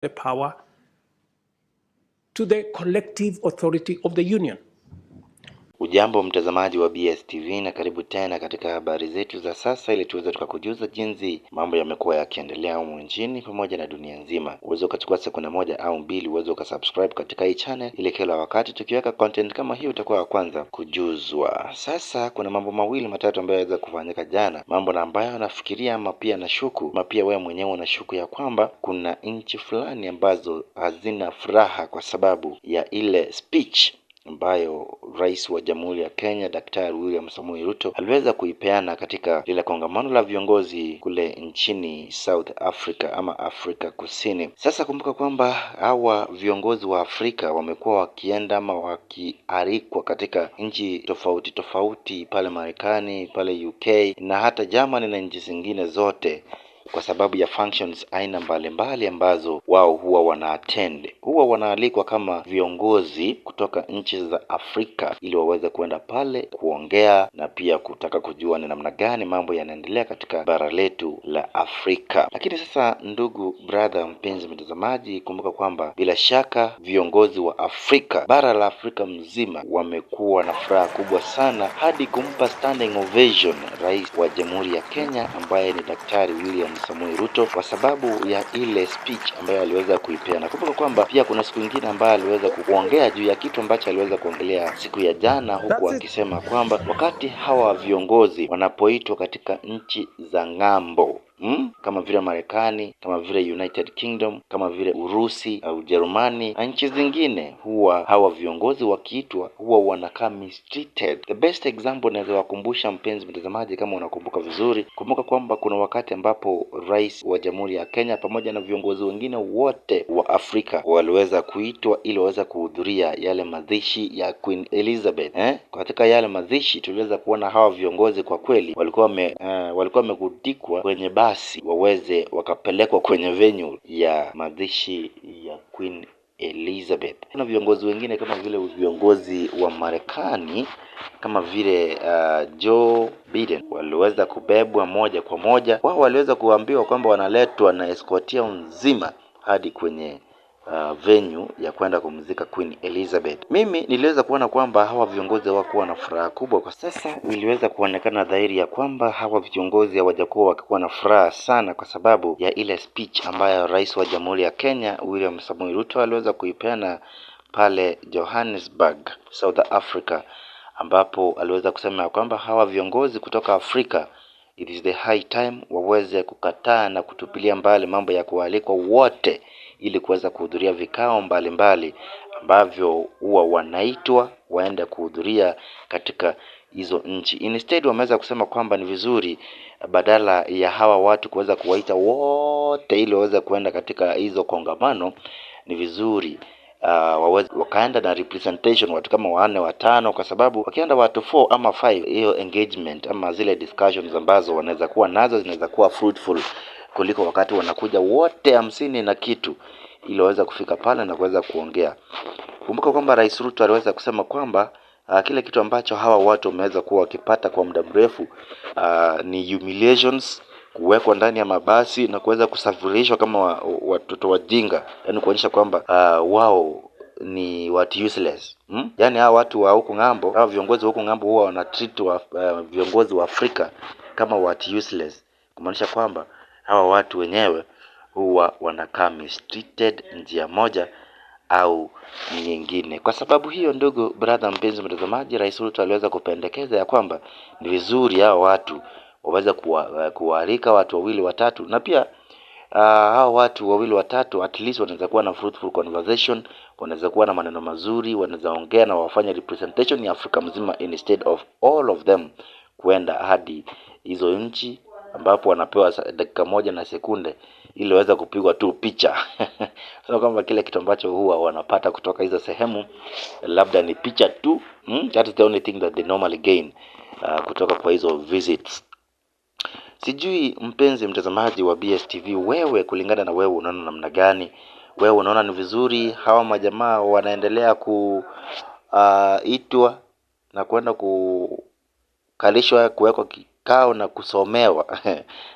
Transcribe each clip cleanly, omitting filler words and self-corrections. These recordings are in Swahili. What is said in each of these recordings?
the power to the collective authority of the union. Ujambo mtazamaji wa BSTV na karibu tena katika habari zetu za sasa, ili tuweze tukakujuza jinsi mambo yamekuwa yakiendelea humu nchini pamoja na dunia nzima. Uweze ukachukua sekunde moja au mbili uweze ukasubscribe katika hii channel, ili kila wakati tukiweka content kama hii utakuwa wa kwanza kujuzwa. Sasa kuna mambo mawili matatu ambayo yaweza kufanyika jana, mambo na ambayo nafikiria ama pia nashuku ama pia wewe mwenyewe unashuku ya kwamba kuna nchi fulani ambazo hazina furaha kwa sababu ya ile speech ambayo Rais wa Jamhuri ya Kenya Daktari William Samoei Ruto aliweza kuipeana katika lile kongamano la viongozi kule nchini South Africa ama Afrika Kusini. Sasa kumbuka kwamba hawa viongozi wa Afrika wamekuwa wakienda ama wakialikwa katika nchi tofauti tofauti, pale Marekani, pale UK na hata Germany na nchi zingine zote, kwa sababu ya functions aina mbalimbali ambazo wao huwa wanaattend. Huwa wanaalikwa kama viongozi kutoka nchi za Afrika ili waweze kuenda pale kuongea na pia kutaka kujua ni namna gani mambo yanaendelea katika bara letu la Afrika. Lakini sasa, ndugu brother, mpenzi mtazamaji, kumbuka kwamba bila shaka viongozi wa Afrika, bara la Afrika mzima, wamekuwa na furaha kubwa sana hadi kumpa standing ovation Rais wa Jamhuri ya Kenya ambaye ni Daktari William Samoei Ruto kwa sababu ya ile speech ambayo aliweza kuipeana. Kumbuka kwamba pia kuna siku nyingine ambayo aliweza kuongea juu ya kitu ambacho aliweza kuongelea siku ya jana, huku akisema kwamba wakati hawa viongozi wanapoitwa katika nchi za ng'ambo, kama vile Marekani, kama vile United Kingdom, kama vile Urusi au Ujerumani na nchi zingine, huwa hawa viongozi wakiitwa huwa wanakaa mistreated. The best example naweza wakumbusha mpenzi mtazamaji, kama unakumbuka vizuri, kumbuka kwamba kuna wakati ambapo Rais wa Jamhuri ya Kenya pamoja na viongozi wengine wote wa Afrika waliweza kuitwa ili waweze kuhudhuria yale mazishi ya Queen Elizabeth. Katika yale mazishi tuliweza kuona hawa viongozi kwa kweli walikuwa wamegudikwa kwenye basi waweze wakapelekwa kwenye venue ya mazishi ya Queen Elizabeth. Kuna viongozi wengine kama vile viongozi wa Marekani kama vile Joe Biden waliweza kubebwa moja kwa moja. Wao waliweza kuambiwa kwamba wanaletwa na escortia nzima hadi kwenye venue ya kwenda kumzika Queen Elizabeth. Mimi niliweza kuona kwamba hawa viongozi hawakuwa na furaha kubwa. Kwa sasa iliweza kuonekana dhahiri ya kwamba hawa viongozi hawajakuwa wakikuwa na furaha sana kwa sababu ya ile speech ambayo Rais wa Jamhuri ya Kenya William Samoei Ruto aliweza kuipeana pale Johannesburg, South Africa, ambapo aliweza kusema kwamba hawa viongozi kutoka Afrika, it is the high time waweze kukataa na kutupilia mbali mambo ya kualikwa wote ili kuweza kuhudhuria vikao mbalimbali ambavyo huwa wanaitwa waende kuhudhuria katika hizo nchi. Instead wameweza kusema kwamba ni vizuri badala ya hawa watu kuweza kuwaita wote ili waweze kuenda katika hizo kongamano, ni vizuri wakaenda na representation watu kama 4 5, kwa sababu wakienda watu 4 ama 5, hiyo engagement ama zile discussions ambazo wanaweza kuwa nazo zinaweza kuwa fruitful kuliko wakati wanakuja wote 50 na kitu ili waweza kufika pale na kuweza kuongea. Kumbuka kwamba Rais Ruto aliweza kusema kwamba kile kitu ambacho hawa watu wameweza kuwa wakipata kwa muda mrefu ni humiliations, kuwekwa ndani ya mabasi na kuweza kusafirishwa kama watoto wajinga, yaani kuonyesha kwamba wao ni watu useless. Yaani hawa watu wa huko ng'ambo, hawa viongozi wa huko ng'ambo huwa wanatreat viongozi wa Afrika kama watu useless, kumaanisha kwamba hawa watu wenyewe huwa wanakaa mistreated njia moja au nyingine. Kwa sababu hiyo, ndugu brother, mpenzi mtazamaji, Rais Ruto aliweza kupendekeza ya kwamba ni vizuri hao watu waweze kualika watu 2 watatu, na pia hao watu 2 watatu at least wanaweza kuwa na fruitful conversation, wanaweza kuwa na maneno mazuri, wanaweza ongea na wafanye representation ya Afrika mzima instead of all of them kwenda hadi hizo nchi ambapo wanapewa dakika 1 na sekunde ili waweze kupigwa tu picha. So kwamba kile kitu ambacho huwa wanapata kutoka hizo sehemu labda ni picha tu. That is the only thing that they normally gain kutoka kwa hizo visits. Sijui mpenzi mtazamaji wa BSTV, wewe kulingana na wewe unaona namna gani? Wewe unaona ni vizuri hawa majamaa wanaendelea kuitwa na kwenda kukalishwa kuwekwa vikao na kusomewa.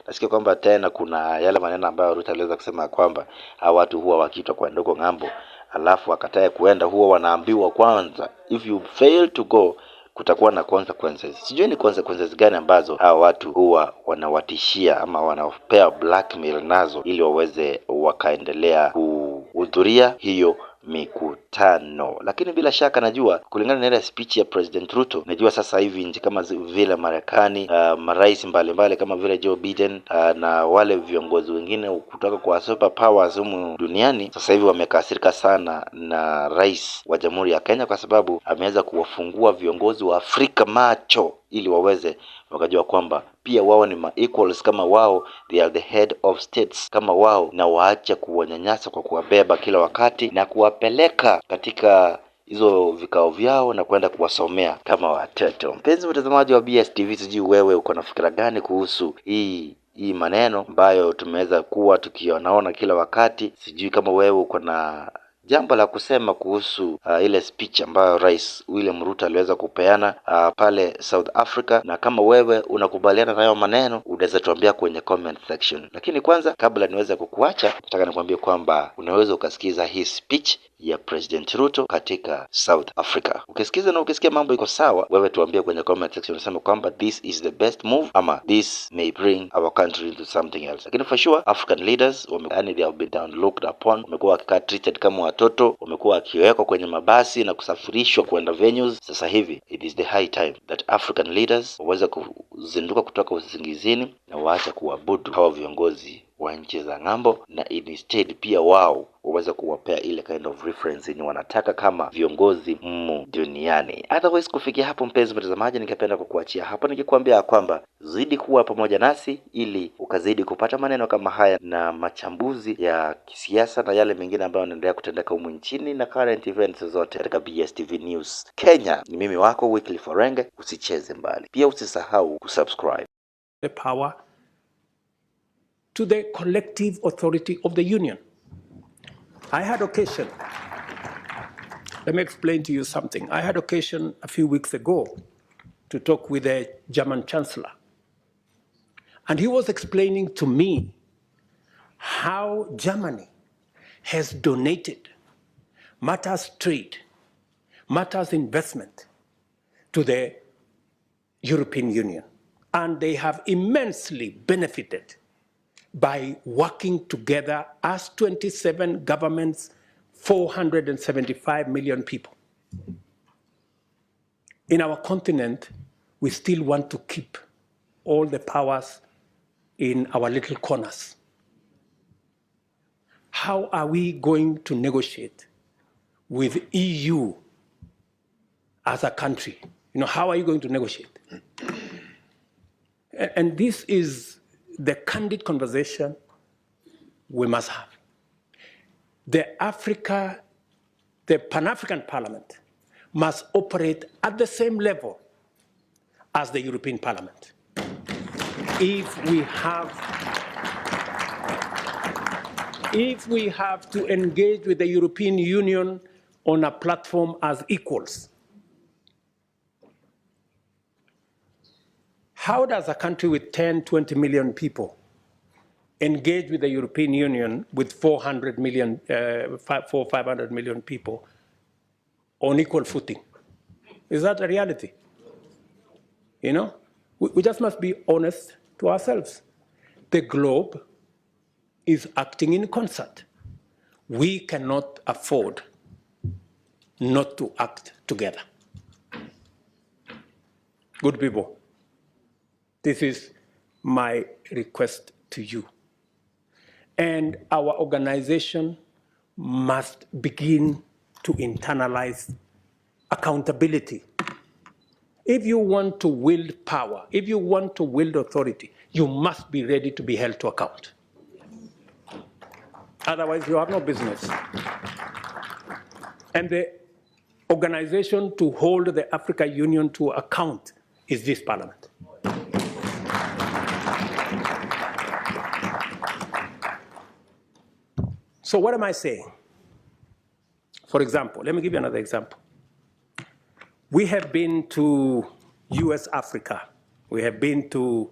Nasikia kwamba tena kuna yale maneno ambayo Ruto aliweza kusema kwamba hawa watu huwa wakiitwa kwa ndoko ng'ambo, alafu wakatae kuenda, huwa wanaambiwa kwanza, if you fail to go kutakuwa na consequences. Sijui ni consequences gani ambazo hawa watu huwa wanawatishia ama wanapea blackmail nazo ili waweze wakaendelea kuhudhuria hiyo mikutano. Lakini bila shaka najua kulingana na ile speech ya President Ruto, najua sasa hivi nchi kama vile Marekani, marais mbalimbali kama vile Joe Biden na wale viongozi wengine kutoka kwa super powers humu duniani sasa hivi wamekasirika sana na rais wa Jamhuri ya Kenya, kwa sababu ameweza kuwafungua viongozi wa Afrika macho ili waweze wakajua kwamba pia wao ni equals kama wao, they are the head of states kama wao, na waache kuwanyanyasa kwa kuwabeba kila wakati na kuwapeleka katika hizo vikao vyao na kwenda kuwasomea kama watoto. Mpenzi mtazamaji wa BSTV, sijui wewe uko na fikra gani kuhusu hii maneno ambayo tumeweza kuwa tukionaona kila wakati. Sijui kama wewe uko na jambo la kusema kuhusu ile speech ambayo Rais William Ruto aliweza kupeana pale South Africa, na kama wewe unakubaliana na hayo maneno unaweza tuambia kwenye comment section. Lakini kwanza, kabla niweze kukuacha, nataka nikwambie kwamba unaweza ukasikiza hii speech ya President Ruto katika South Africa. Ukisikiza na ukisikia mambo iko sawa, wewe tuambie kwenye comment section, unasema kwamba this is the best move ama this may bring our country into something else. Lakini for sure African leaders they have been down looked upon, wamekuwa wakikaa treated kama watoto, wamekuwa wakiwekwa kwenye mabasi na kusafirishwa kwenda venues. Sasa hivi it is the high time that African leaders waweze kuzinduka kutoka usingizini na waache kuabudu hawa viongozi wa nchi za ng'ambo, na instead pia wao waweze kuwapea ile kind of reference yenye wanataka kama viongozi duniani. Otherwise, kufikia hapo mpenzi mtazamaji, ningependa kukuachia hapo nikikwambia kwamba zidi kuwa pamoja nasi ili ukazidi kupata maneno kama haya na machambuzi ya kisiasa na yale mengine ambayo yanaendelea kutendeka humu nchini na current events zote katika BSTV News Kenya. Ni mimi wako Weekly Forenge, usicheze mbali. Pia usisahau kusubscribe. The power to the collective authority of the union. I had occasion, let me explain to you something. I had occasion a few weeks ago to talk with the German Chancellor, and he was explaining to me how Germany has donated matters trade, matters investment to the European Union, and they have immensely benefited by working together as 27 governments, 475 million people. In our continent, we still want to keep all the powers in our little corners. How are we going to negotiate with EU as a country? How are you going to negotiate? And this is the candid conversation we must have. The Pan-African Parliament must operate at the same level as the European Parliament. If we have to engage with the European Union on a platform as equals, how does a country with 10-20 million people engage with the European Union with 500 million people on equal footing? Is that a reality? We just must be honest to ourselves. The globe is acting in concert. We cannot afford not to act together. Good people, this is my request to you. And our organization must begin to internalize accountability. If you want to wield power, if you want to wield authority, you must be ready to be held to account. Otherwise, you have no business. And the organization to hold the African Union to account is this parliament. So what am I saying? For example, let me give you another example. We have been to US Africa We have been to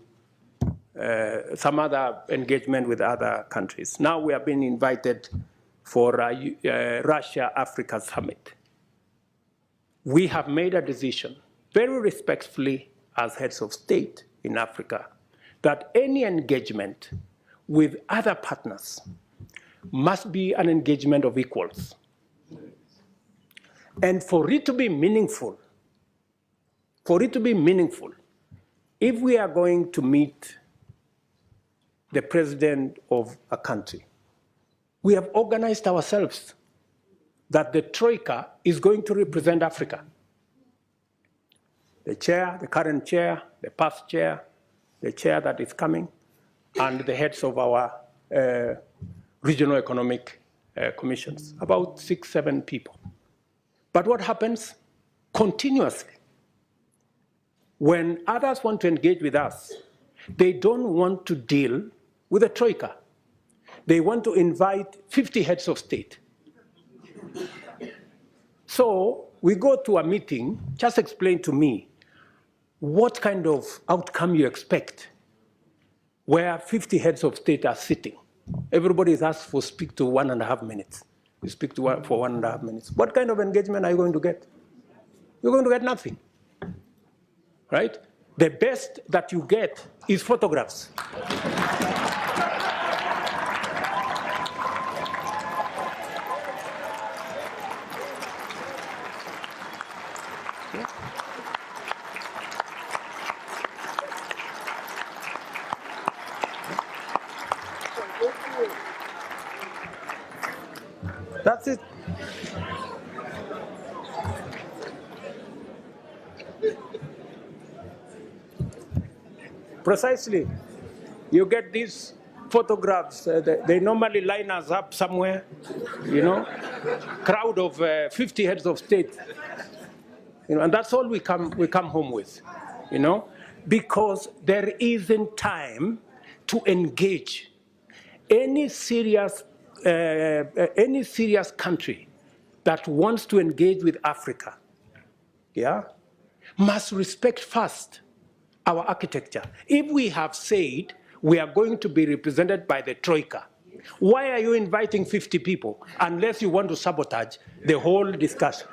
some other engagement with other countries. Now we have been invited for Russia-Africa Summit. We have made a decision, very respectfully as heads of state in Africa, that any engagement with other partners must be an engagement of equals. And for it to be meaningful, if we are going to meet the president of a country, we have organized ourselves that the Troika is going to represent Africa. The chair, the current chair, the past chair, the chair that is coming, and the heads of our regional economic commissions, about 6, 7 people. But what happens continuously? When others want to engage with us, they don't want to deal with the Troika. They want to invite 50 heads of state. So we go to a meeting, just explain to me what kind of outcome you expect where 50 heads of state are sitting. Everybody is asked for speak to 1.5 minutes. You speak to for 1.5 minutes. What kind of engagement are you going to get? You're going to get nothing, right? The best that you get is photographs. That's it. Precisely. You get these photographs, they normally line us up somewhere, crowd of 50 heads of state, and that's all we come home with, because there isn't time to engage any serious country that wants to engage with Africa, must respect first our architecture. If we have said we are going to be represented by the Troika, why are you inviting 50 people unless you want to sabotage the whole discussion?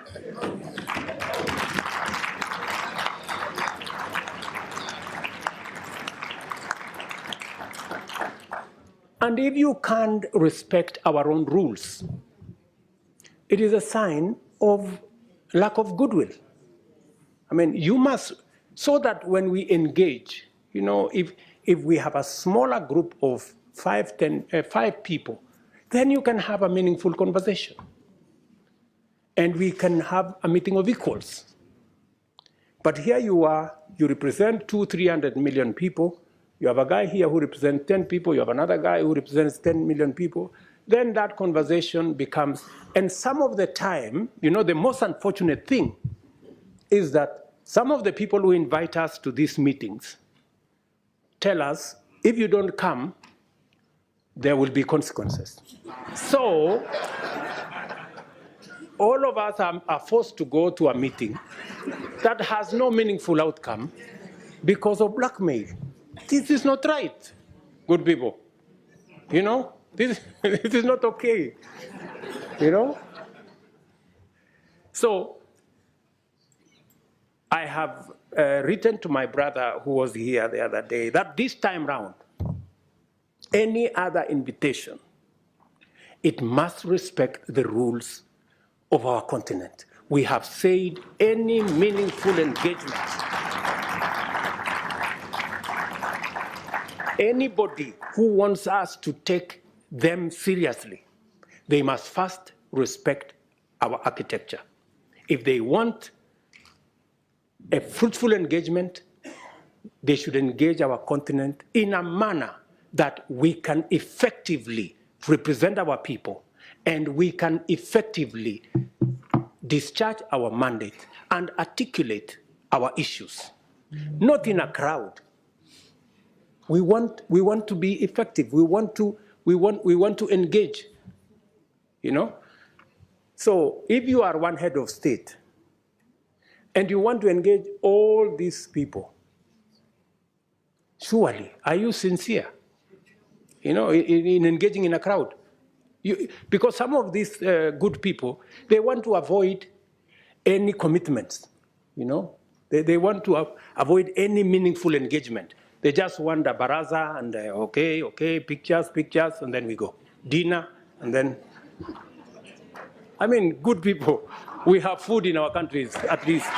And if you can't respect our own rules, it is a sign of lack of goodwill. I mean, you must, so that when we engage, if we have a smaller group of 5 people, then you can have a meaningful conversation. And we can have a meeting of equals. But here you are, you represent 200-300 million people. You have a guy here who represents 10 people. You have another guy who represents 10 million people. Then that conversation becomes, and some of the time, the most unfortunate thing is that some of the people who invite us to these meetings tell us, if you don't come, there will be consequences. So all of us are forced to go to a meeting that has no meaningful outcome because of blackmail. This is not right, good people. This is not okay, So I have written to my brother who was here the other day that this time round, any other invitation, it must respect the rules of our continent. We have said any meaningful engagement, anybody who wants us to take them seriously, they must first respect our architecture. If they want a fruitful engagement, they should engage our continent in a manner that we can effectively represent our people and we can effectively discharge our mandate and articulate our issues, not in a crowd. We want to be effective. We want to engage. So if you are one head of state and you want to engage all these people, Surely, are you sincere? In engaging in a crowd? Because some of these good people, they want to avoid any commitments, They want to avoid any meaningful engagement. They just want a baraza and okay, pictures, and then we go. Dinner, and then, good people, we have food in our countries, at least.